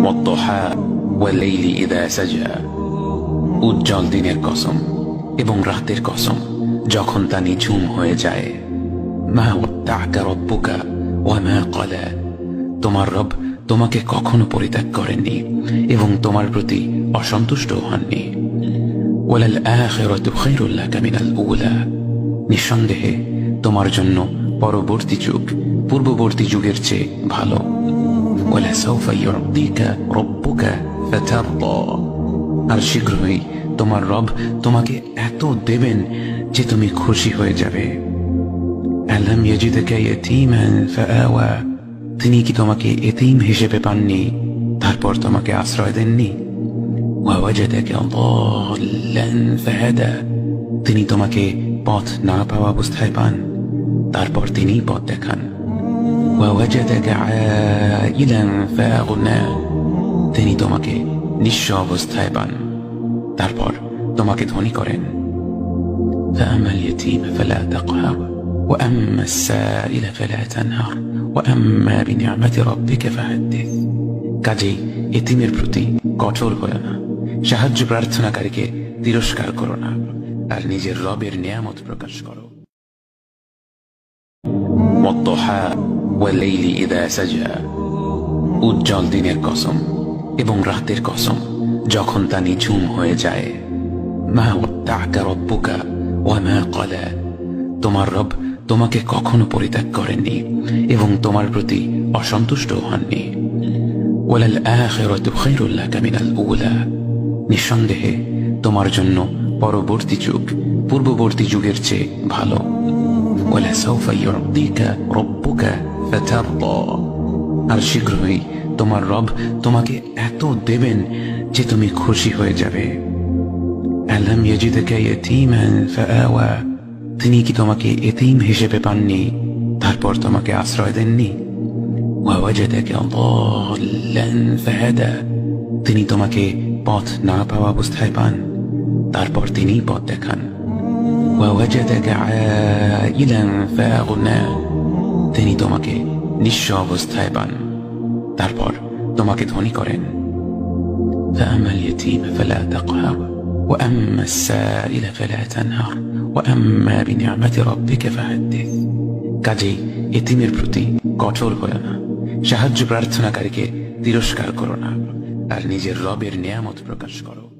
ওয়াদ-দুহা ওয়াল-লাইলি ইযা সাজা, উজ্জ্বল দিনের কসম এবং রাতের কসম যখন তা নিঝুম হয়ে যায়। মা ওয়াদ্দা'কা রাব্বুকা ওয়া মা ক্বালা, তোমার রব তোমাকে কখনো পরিত্যাগ করেননি এবং তোমার প্রতি অসন্তুষ্ট হননি। ওয়ালাল আখিরাতু খায়রুল লাকা মিনাল উলা, নিঃসন্দেহে তোমার জন্য পরবর্তী যুগ পূর্ববর্তী যুগের চেয়ে ভালো। ওয়ালা সাওফা ইউ'তিকা রাব্বুকা ফাতারদা, আর শীঘ্রই তোমার রব তোমাকে এত দেবেন যে তুমি খুশি হয়ে যাবে। আলাম ইয়াজিদকা ইয়াতীমান ফাআওয়া, তিনি কি তোমাকে এতিম হিসেবে পাননি তারপর তোমাকে আশ্রয় দেননি? ওয়া ওয়াজাদাকা দাল্লান ফাহাদা, তিনি তোমাকে পথ না পাওয়া অবস্থায় পান তারপর তিনি পথ দেখান। ওয়া ওয়াজাদাকা আইলান ফাআগনা, তিনি তোমাকে নিঃস্ব অবস্থায় পান তারপর তোমাকে ধনী করেন। فأما اليتيم فلا تقهر وأما السائل فلا تنهر وأما بنعمة ربك فحدث, কাজেই এতিমের প্রতি কঠোর হয়ো না, সাহায্য প্রার্থনাকারীকে তিরস্কার করো না, আর নিজের রবের নিয়ামত প্রকাশ করো। ওয়াদ-দুহা ওয়াল-লাইলি ইযা সাজা, উজ্জ্বল দিনের কসম এবং রাতের কসম যখন তা নিঝুম হয়ে যায়। মা ওয়াদ্দা'কা রাব্বুকা ওয়া মা ক্বালা, তোমার রব তোমাকে কখনো পরিত্যাগ করেননি এবং তোমার প্রতি অসন্তুষ্ট হননি। ওয়ালাল আখিরাতু খায়রুল লাকা মিনাল উলা, নিঃসন্দেহে তোমার জন্য পরবর্তী যুগ পূর্ববর্তী যুগের চেয়ে ভালো। ওয়ালা সাওফা ইউ'তিকা রাব্বুকা ফাতারদা, আর শীঘ্রই তোমার রব তোমাকে এত দেবেন যে তুমি খুশি হয়ে যাবে। আলাম ইয়াজিদকা ইয়াতীমান ফাআওয়া, তিনি কি তোমাকে এতিম হিসেবে পাননি তারপর তোমাকে আশ্রয় দেননি? ওয়া ওয়াজাদাকা দাল্লান ফাহাদা, তিনি তোমাকে পথ না পাওয়া অবস্থায় পান তারপর তিনি পথ দেখান। ওয়া ওয়াজাদাকা আইলান ফাআগনা, তিনি তোমাকে নিঃস্ব অবস্থায় পান তারপর তোমাকে ধনী করেন। فأما اليتيم فلا تقهر وأما السائل فلا تنهر وأما بنعمة ربك فحدث, কাজেই এতিমের প্রতি কঠোর হয়ো না, সাহায্য প্রার্থনাকারীকে তিরস্কার করো না, আর নিজের রবের নিয়ামত প্রকাশ করো।